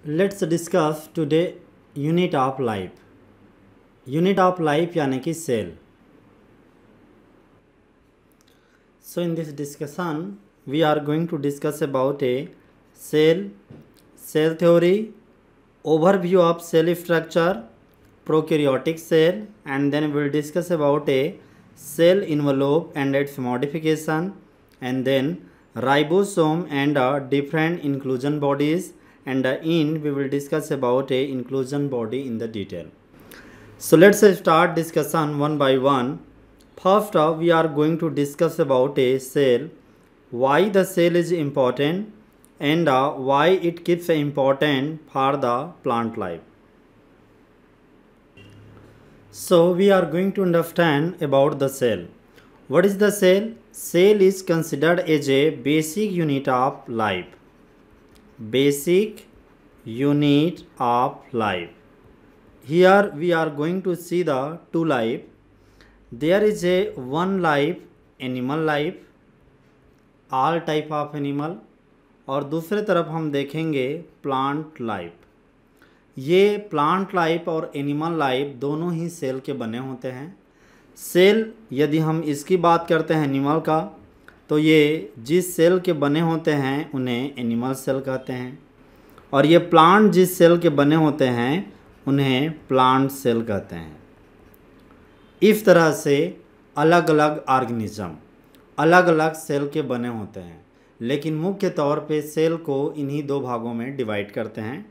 Let's discuss today unit of life. Unit of life यानी कि cell. So in this discussion we are going to discuss about a cell theory, overview of cell structure, prokaryotic cell, and then we will discuss about a cell envelope and its modification, and then ribosome and different inclusion bodies, and in we will discuss about a inclusion body in the detail. So let's start discussion one by one. First we are going to discuss about a cell, why the cell is important, and why it keeps important for the plant life. So we are going to understand about the cell. What is the cell? Cell is considered as a basic unit of life. Basic unit of life. Here we are going to see the two life. There is a one life, animal life, all type of animal, और दूसरे तरफ हम देखेंगे plant life. ये plant life और animal life दोनों ही cell के बने होते हैं। सेल यदि हम इसकी बात करते हैं एनिमल का, तो ये जिस सेल के बने होते हैं उन्हें एनिमल सेल कहते हैं, और ये प्लांट जिस सेल के बने होते हैं उन्हें प्लांट सेल कहते हैं। इस तरह से अलग अलग ऑर्गेनिज्म अलग अलग सेल के बने होते हैं, लेकिन मुख्य तौर पे सेल को इन्हीं दो भागों में डिवाइड करते हैं।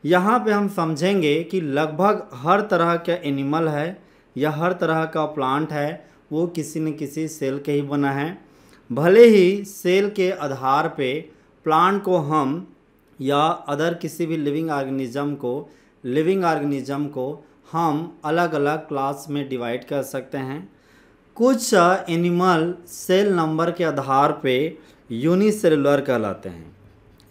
यहाँ पे हम समझेंगे कि लगभग हर तरह का एनिमल है या हर तरह का प्लांट है वो किसी न किसी सेल के ही बना है। भले ही सेल के आधार पे प्लांट को हम या अदर किसी भी लिविंग ऑर्गेनिज्म को हम अलग अलग क्लास में डिवाइड कर सकते हैं। कुछ एनिमल सेल नंबर के आधार पे यूनिसेलुलर कहलाते हैं।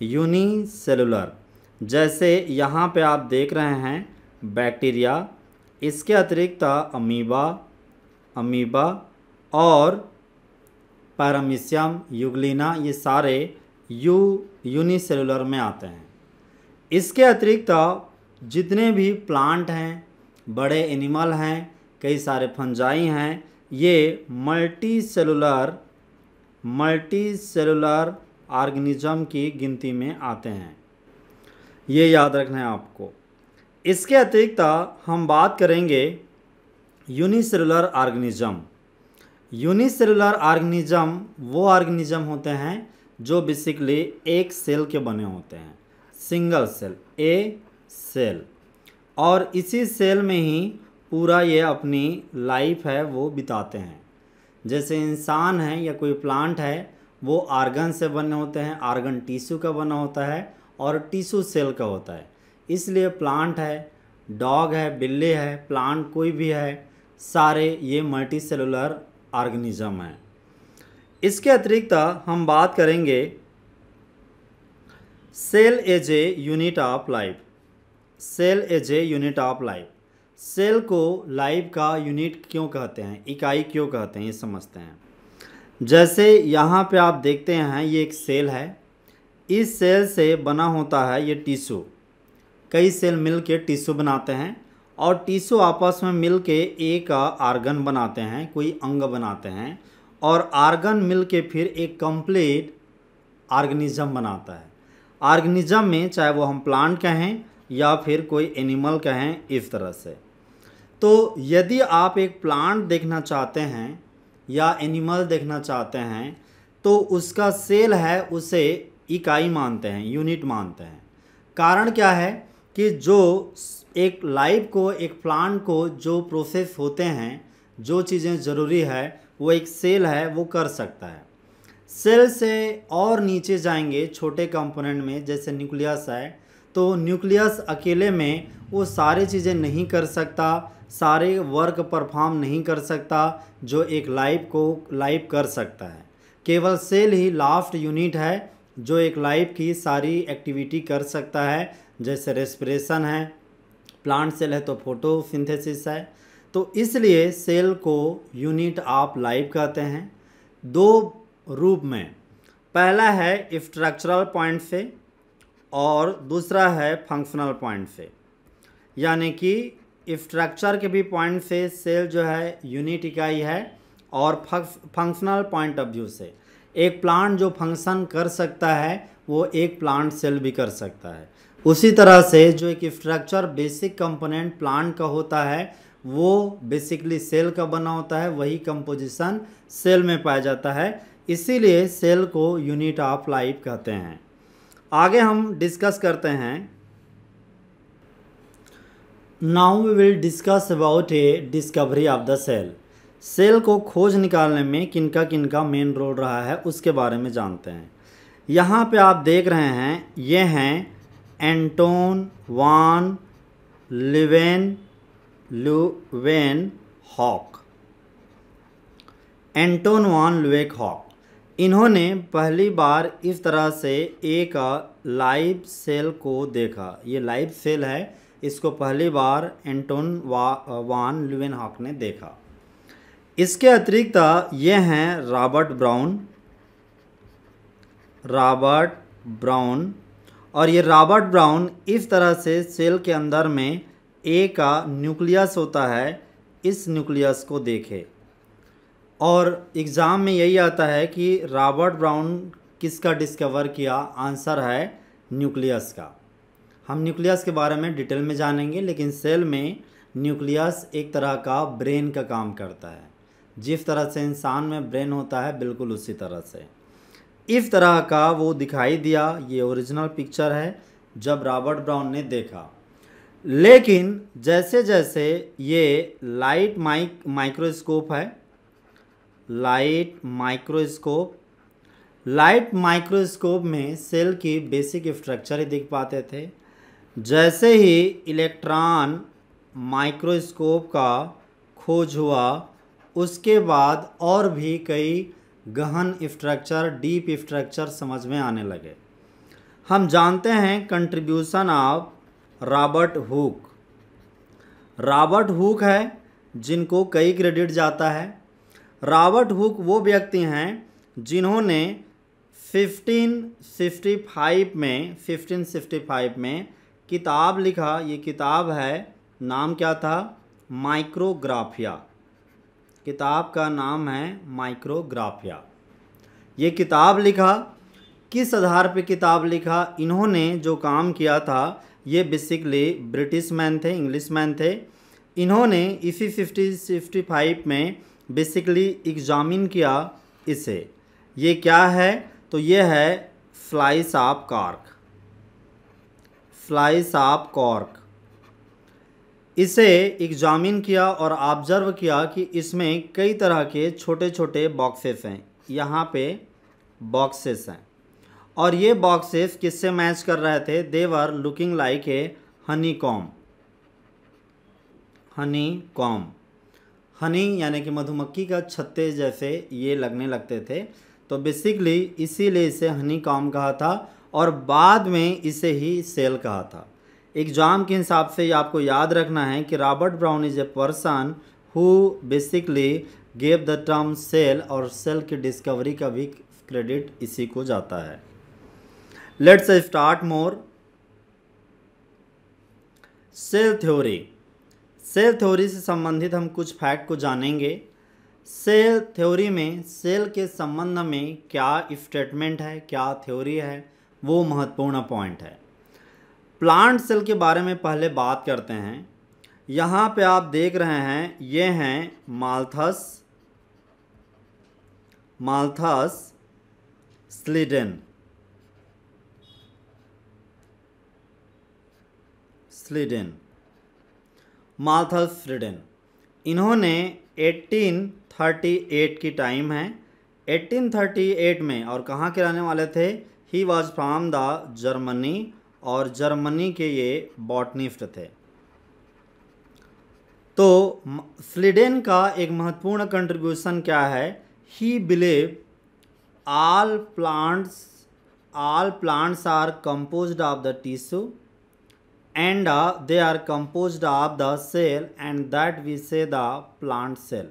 यूनिसेलुलर जैसे यहाँ पे आप देख रहे हैं बैक्टीरिया, इसके अतिरिक्त अमीबा और पैरामीशियम, यूग्लिना, ये सारे यूनिसेलुलर में आते हैं। इसके अतिरिक्त जितने भी प्लांट हैं, बड़े एनिमल हैं, कई सारे फंजाई हैं, ये मल्टी सेलुलर ऑर्गेनिज्म की गिनती में आते हैं। ये याद रखना है आपको। इसके अतिरिक्त हम बात करेंगे यूनिसेलुलर ऑर्गेनिज्म। यूनिसेलुलर ऑर्गेनिज्म वो ऑर्गेनिज्म होते हैं जो बेसिकली एक सेल के बने होते हैं, सिंगल सेल, ए सेल, और इसी सेल में ही पूरा ये अपनी लाइफ है वो बिताते हैं। जैसे इंसान है या कोई प्लांट है वो आर्गन से बने होते हैं, आर्गन टिश्यू का बना होता है और टिश्यू सेल का होता है। इसलिए प्लांट है, डॉग है, बिल्ली है, प्लांट कोई भी है, सारे ये मल्टी सेलुलर ऑर्गेनिज्म हैं। इसके अतिरिक्त हम बात करेंगे cell as a unit of life. Cell as a unit of life. Cell को लाइफ का यूनिट क्यों कहते हैं, इकाई क्यों कहते हैं, ये समझते हैं। जैसे यहाँ पे आप देखते हैं ये एक सेल है, इस सेल से बना होता है ये टिश्यू। कई सेल मिल के टिश्यू बनाते हैं और टिश्यू आपस में मिल के एक आर्गन बनाते हैं, कोई अंग बनाते हैं, और आर्गन मिल के फिर एक कंप्लीट ऑर्गेनिज्म बनाता है। ऑर्गेनिज्म में चाहे वो हम प्लांट कहें या फिर कोई एनिमल कहें, इस तरह से। तो यदि आप एक प्लांट देखना चाहते हैं या एनिमल देखना चाहते हैं तो उसका सेल है उसे इकाई मानते हैं, यूनिट मानते हैं। कारण क्या है कि जो एक लाइफ को, एक प्लांट को जो प्रोसेस होते हैं, जो चीज़ें ज़रूरी है वो एक सेल है वो कर सकता है। सेल से और नीचे जाएंगे छोटे कंपोनेंट में, जैसे न्यूक्लियस है, तो न्यूक्लियस अकेले में वो सारी चीज़ें नहीं कर सकता, सारे वर्क परफॉर्म नहीं कर सकता जो एक लाइफ कर सकता है। केवल सेल ही लास्ट यूनिट है जो एक लाइफ की सारी एक्टिविटी कर सकता है। जैसे रेस्पिरेशन है, प्लांट सेल है तो फोटोसिंथेसिस है। तो इसलिए सेल को यूनिट ऑफ लाइफ कहते हैं दो रूप में। पहला है स्ट्रक्चरल पॉइंट से और दूसरा है फंक्शनल पॉइंट से, यानी कि स्ट्रक्चर के भी पॉइंट से सेल जो है यूनिट इकाई है, और फंक्शनल पॉइंट ऑफ व्यू से एक प्लांट जो फंक्शन कर सकता है वो एक प्लांट सेल भी कर सकता है। उसी तरह से जो एक स्ट्रक्चर बेसिक कंपोनेंट प्लांट का होता है वो बेसिकली सेल का बना होता है, वही कंपोजिशन सेल में पाया जाता है, इसीलिए सेल को यूनिट ऑफ लाइफ कहते हैं। आगे हम डिस्कस करते हैं। Now we will discuss about a discovery of the cell. Cell को खोज निकालने में किनका किनका मेन रोल रहा है उसके बारे में जानते हैं। यहाँ पे आप देख रहे हैं, ये हैं एंटोन वान ल्यूवेनहॉक। एंटोन वान ल्यूवेनहॉक, इन्होंने पहली बार इस तरह से एक लाइव सेल को देखा। ये लाइव सेल है, इसको पहली बार एंटोन वान ल्यूवेनहॉक ने देखा। इसके अतिरिक्त ये हैं रॉबर्ट ब्राउन, और ये रॉबर्ट ब्राउन इस तरह से सेल के अंदर में एक न्यूक्लियस होता है, इस न्यूक्लियस को देखे। और एग्ज़ाम में यही आता है कि रॉबर्ट ब्राउन किसका डिस्कवर किया, आंसर है न्यूक्लियस का। हम न्यूक्लियस के बारे में डिटेल में जानेंगे, लेकिन सेल में न्यूक्लियस एक तरह का ब्रेन का काम करता है। जिस तरह से इंसान में ब्रेन होता है बिल्कुल उसी तरह से इस तरह का वो दिखाई दिया। ये ओरिजिनल पिक्चर है जब रॉबर्ट ब्राउन ने देखा। लेकिन जैसे जैसे ये लाइट माइक्रोस्कोप है, लाइट माइक्रोस्कोप में सेल की बेसिक स्ट्रक्चर ही दिख पाते थे। जैसे ही इलेक्ट्रॉन माइक्रोस्कोप का खोज हुआ उसके बाद और भी कई गहन स्ट्रक्चर, डीप स्ट्रक्चर समझ में आने लगे। हम जानते हैं कंट्रीब्यूशन ऑफ रॉबर्ट हुक है जिनको कई क्रेडिट जाता है। रॉबर्ट हुक वो व्यक्ति हैं जिन्होंने 1565 में किताब लिखा। ये किताब है, नाम क्या था, माइक्रोग्राफिया। किताब का नाम है माइक्रोग्राफिया। ये किताब लिखा, किस आधार पे किताब लिखा, इन्होंने जो काम किया था, ये बेसिकली ब्रिटिश मैन थे, इंग्लिश मैन थे। इन्होंने इसी 1565 में बेसिकली एग्जामिन किया इसे। ये क्या है, तो ये है फ्लाइस ऑफ कॉर्क। इसे एग्जामिन किया और ऑब्जर्व किया कि इसमें कई तरह के छोटे छोटे बॉक्सेस हैं। यहाँ पे बॉक्सेस हैं और ये बॉक्सेस किससे मैच कर रहे थे, they were looking like a honeycomb. Honey यानी कि मधुमक्खी का छत्ते जैसे ये लगने लगते थे, तो बेसिकली इसीलिए इसे हनी कॉम कहा था और बाद में इसे ही सेल कहा था। एग्ज़ाम के हिसाब से आपको याद रखना है कि Robert Brown is a person who basically gave the term cell, और सेल की डिस्कवरी का भी क्रेडिट इसी को जाता है। Let's start more. Cell theory से संबंधित हम कुछ फैक्ट को जानेंगे। सेल थ्योरी में सेल के संबंध में क्या स्टेटमेंट है, क्या थ्योरी है, वो महत्वपूर्ण पॉइंट है। प्लांट सेल के बारे में पहले बात करते हैं। यहाँ पे आप देख रहे हैं, ये हैं माल्थस स्लीडन। इन्होंने 1838 की टाइम है, 1838 में, और कहाँ के रहने वाले थे, he was from the Germany, और जर्मनी के ये बॉटनिस्ट थे। तो स्लीडन का एक महत्वपूर्ण कंट्रीब्यूशन क्या है, ही believe all plants are composed of the tissue and they are composed of the cell and that we say the plant cell।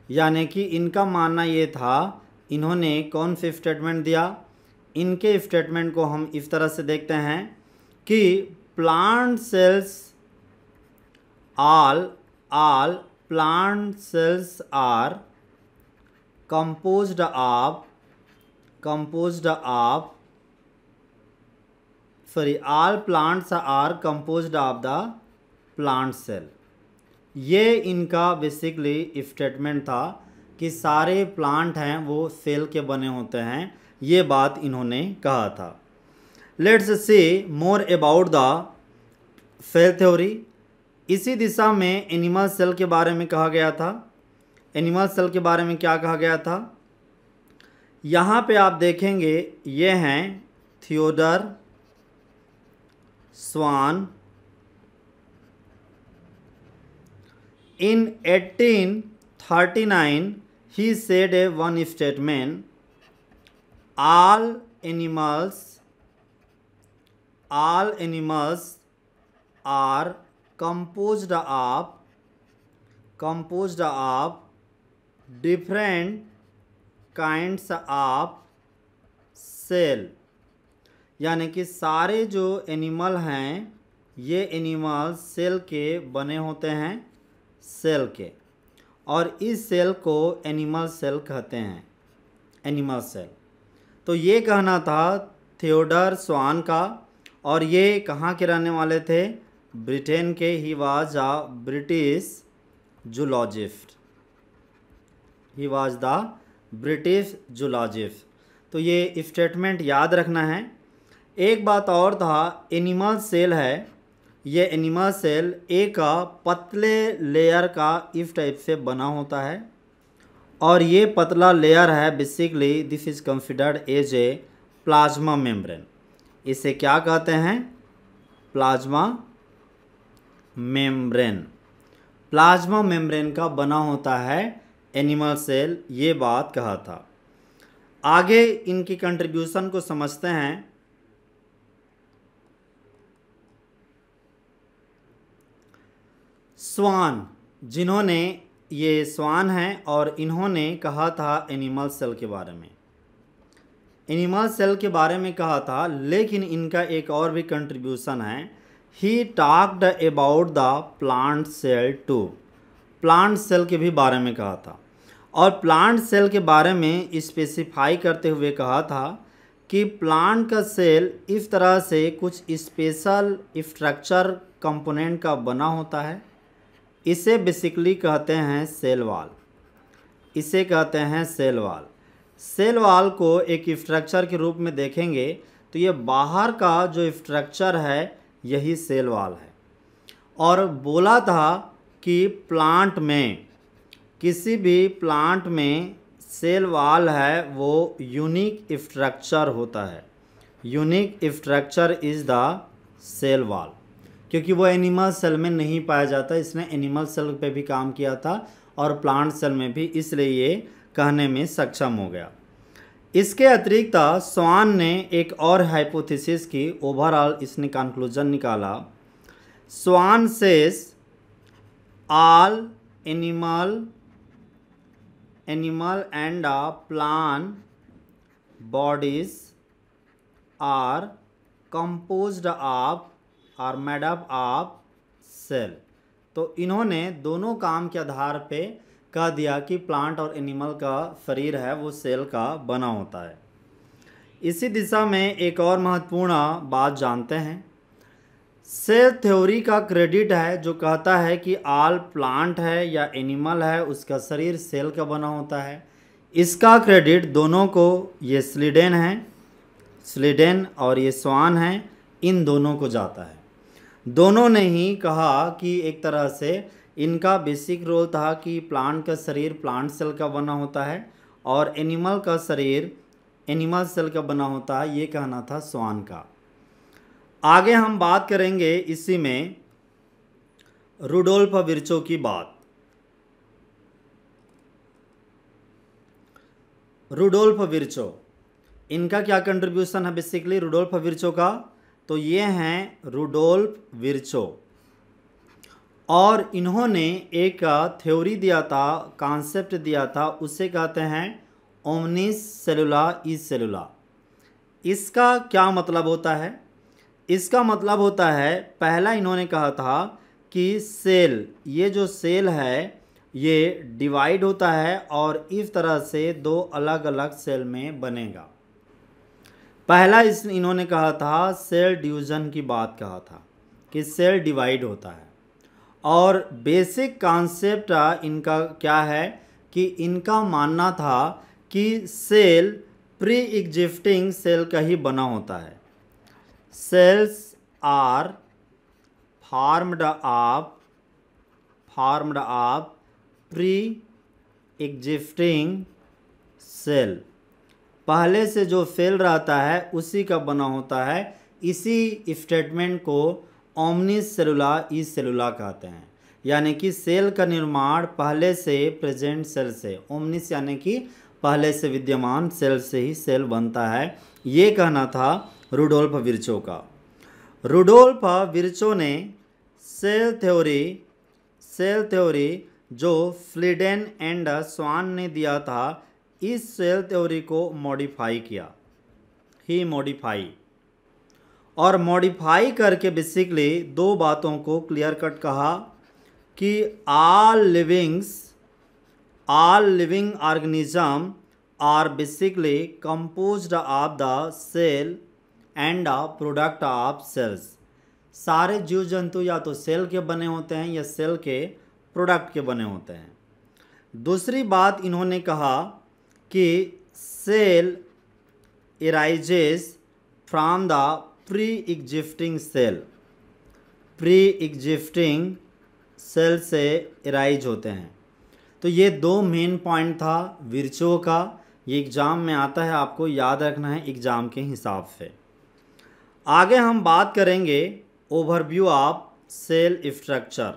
यानी कि इनका मानना ये था, इन्होंने कौन से स्टेटमेंट दिया, इनके स्टेटमेंट को हम इस तरह से देखते हैं कि plant cells all plant cells are composed of all plants are composed of the plant cell। ये इनका बेसिकली स्टेटमेंट था कि सारे प्लांट हैं वो सेल के बने होते हैं, ये बात इन्होंने कहा था। Let's see more about the cell theory. इसी दिशा में एनिमल सेल के बारे में कहा गया था। एनिमल सेल के बारे में क्या कहा गया था, यहाँ पे आप देखेंगे ये हैं Theodore swan. In 1839 he said a one statement, all animals are composed of different kinds of cell। यानी कि सारे जो एनिमल हैं ये एनिमल सेल के बने होते हैं, सेल के, और इस सेल को एनिमल सेल कहते हैं, एनिमल सेल। तो ये कहना था थियोडर स्वान का, और ये कहाँ के रहने वाले थे, ब्रिटेन के। He was a British zoologist, he was the British zoologist. तो ये स्टेटमेंट याद रखना है। एक बात और था, एनिमल सेल है, ये एनिमल सेल एक पतले लेयर का इस टाइप से बना होता है, और ये पतला लेयर है basically this is considered as a plasma membrane. इसे क्या कहते हैं, प्लाज्मा मेम्ब्रेन। प्लाज्मा मेम्ब्रेन का बना होता है एनिमल सेल, ये बात कहा था। आगे इनकी कंट्रीब्यूशन को समझते हैं। स्वान, जिन्होंने, ये स्वान हैं और इन्होंने कहा था एनिमल सेल के बारे में, एनिमल सेल के बारे में कहा था, लेकिन इनका एक और भी कंट्रीब्यूशन है। He talked about the plant cell too, plant cell के भी बारे में कहा था, और प्लांट सेल के बारे में स्पेसिफाई करते हुए कहा था कि प्लांट का सेल इस तरह से कुछ स्पेशल स्ट्रक्चर कंपोनेंट का बना होता है। इसे बेसिकली कहते हैं सेल वॉल, इसे कहते हैं सेल वॉल। सेल वॉल को एक स्ट्रक्चर के रूप में देखेंगे तो ये बाहर का जो स्ट्रक्चर है यही सेल वॉल है। और बोला था कि प्लांट में, किसी भी प्लांट में सेल वॉल है वो यूनिक स्ट्रक्चर होता है, unique structure is the cell wall, क्योंकि वो एनिमल सेल में नहीं पाया जाता। इसने एनिमल सेल पे भी काम किया था और प्लांट सेल में भी, इसलिए ये कहने में सक्षम हो गया। इसके अतिरिक्त स्वान ने एक और हाइपोथेसिस की, ओवरऑल इसने कंक्लूजन निकाला। Schwann says all animal and plant bodies are composed of or made up of cell. तो इन्होंने दोनों काम के आधार पे कह दिया कि प्लांट और एनिमल का शरीर है वो सेल का बना होता है। इसी दिशा में एक और महत्वपूर्ण बात जानते हैं। सेल थ्योरी का क्रेडिट है जो कहता है कि ऑल प्लांट है या एनिमल है उसका शरीर सेल का बना होता है। इसका क्रेडिट दोनों को, ये स्लीडेन है, स्लीडेन और ये स्वान है, इन दोनों को जाता है। दोनों ने ही कहा कि एक तरह से इनका बेसिक रोल था कि प्लांट का शरीर प्लांट सेल का बना होता है और एनिमल का शरीर एनिमल सेल का बना होता है, ये कहना था स्वान का। आगे हम बात करेंगे इसी में रुडोल्फ विर्चो की बात। रुडोल्फ विर्चो, इनका क्या कंट्रीब्यूशन है बेसिकली रुडोल्फ विर्चो का, तो ये हैं रुडोल्फ विर्चो, और इन्होंने एक थ्योरी दिया था, कॉन्सेप्ट दिया था, उसे कहते हैं ओमनिस सेलुला इज सेलुला। इसका क्या मतलब होता है इसका मतलब होता है, पहला इन्होंने कहा था कि सेल, ये जो सेल है ये डिवाइड होता है और इस तरह से दो अलग अलग सेल में बनेगा। पहला इन्होंने कहा था सेल डिवीजन की बात कहा था कि सेल डिवाइड होता है। और बेसिक कॉन्सेप्ट इनका क्या है कि इनका मानना था कि सेल प्री एग्जिस्टिंग सेल का ही बना होता है। Cells are formed of pre existing cell, पहले से जो सेल रहता है उसी का बना होता है। इसी स्टेटमेंट को ओमनिस सेलुला ई सेलुला कहते हैं, यानी कि सेल का निर्माण पहले से प्रेजेंट सेल से, ओमनिस यानी कि पहले से विद्यमान सेल से ही सेल बनता है, ये कहना था रुडोल्फ विर्चो का। रुडोल्फ विर्चो ने सेल थ्योरी जो फ्लीडेन एंड स्वान ने दिया था, इस सेल थ्योरी को मॉडिफाई किया, ही मॉडिफाई, और मॉडिफाई करके बेसिकली दो बातों को क्लियर कट कहा कि all living organism are basically composed of the cell and a product of cells। सारे जीव जंतु या तो सेल के बने होते हैं या सेल के प्रोडक्ट के बने होते हैं। दूसरी बात इन्होंने कहा कि cell arises from the pre-existing cell, pre-existing cell से अराइज होते हैं। तो ये दो मेन पॉइंट था विर्चो का, ये एग्ज़ाम में आता है, आपको याद रखना है एग्ज़ाम के हिसाब से। आगे हम बात करेंगे ओवरव्यू ऑफ सेल स्ट्रक्चर।